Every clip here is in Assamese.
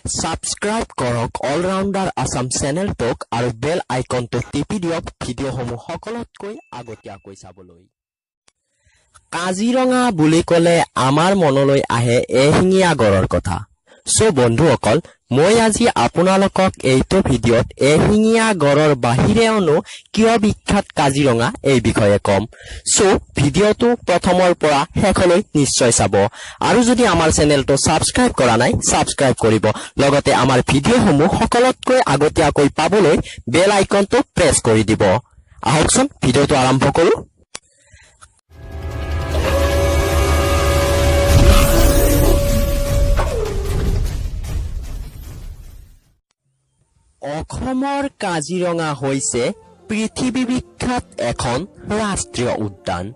সাবস্ক্ৰাইব কৰক অলৰাউণ্ডাৰ আসাম চেনেলটোক আৰু বেল আইকনটো টিপি দিয়ক ভিডিঅ'সমূহ সকলোতকৈ আগতীয়াকৈ চাবলৈ। কাজিৰঙা বুলি ক'লে আমাৰ মনলৈ আহে এশিঙীয়া গড়ৰ কথা। সো বন্ধুসকল, মই আজি আপোনালোকক এইটো ভিডিঅ'ত এশিঙীয়া গড়ৰ বাহিৰেওনো কিয় বিখ্যাত কাজিৰঙা এই বিষয়ে কম। সো ভিডিঅ'টো প্ৰথমৰ পৰা শেষলৈ নিশ্চয় চাব আৰু যদি আমাৰ চেনেলটো সাবস্ক্ৰাইব কৰা নাই সাবস্ক্ৰাইব কৰিব, লগতে আমাৰ ভিডিঅ'সমূহ সকলোতকৈ আগতীয়াকৈ পাবলৈ বেল আইকনটো প্ৰেছ কৰি দিব। আহকচোন ভিডিঅ'টো আৰম্ভ কৰো। অসমৰ কাজিৰঙা হৈছে পৃথিৱী বিখ্যাত এখন ৰাষ্ট্ৰীয় উদ্যান।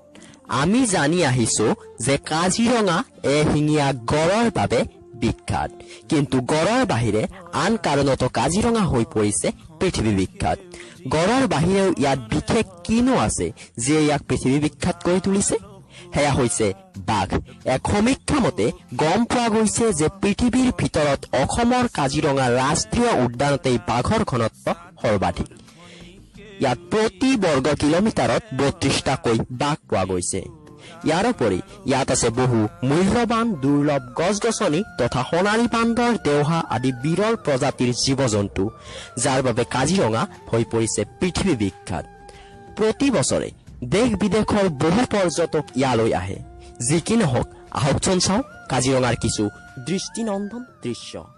আমি জানি আহিছো যে কাজিৰঙা এশিঙীয়া গড়ৰ বাবে বিখ্যাত, কিন্তু গড়ৰ বাহিৰে আন কাৰণতো কাজিৰঙা হৈ পৰিছে পৃথিৱী বিখ্যাত। গড়ৰ বাহিৰেও ইয়াত বিশেষ কিনো আছে যিয়ে ইয়াক পৃথিৱী বিখ্যাত কৰি তুলিছে? সেয়া হৈছে বাঘ। এক সমীক্ষা মতে গম পোৱা গৈছে যে পৃথিৱীৰ ভিতৰত অসমৰ কাজিৰঙা ৰাষ্ট্ৰীয় উদ্যানতেই বাঘৰ ঘনত্ব সৰ্বাধিক। ইয়াত প্ৰতি বৰ্গ কিলোমিটাৰত 32টাকৈ বাঘ পোৱা গৈছে। ইয়াৰ উপৰি ইয়াত আছে বহু মূল্যৱান দুৰ্লভ গছ-গছনি তথা সোণালী বান্দৰ, দেওহা আদি বিৰল প্ৰজাতিৰ জীৱ-জন্তু, যাৰ বাবে কাজিৰঙা হৈ পৰিছে পৃথিৱী বিখ্যাত। প্ৰতি বছৰে দেশ বিদেশৰ বহু পৰ্যটক ইয়ালৈ আহে। যি কি নহওক, আহকচোন চাওঁ কাজিৰঙাৰ কিছু দৃষ্টিনন্দন দৃশ্য।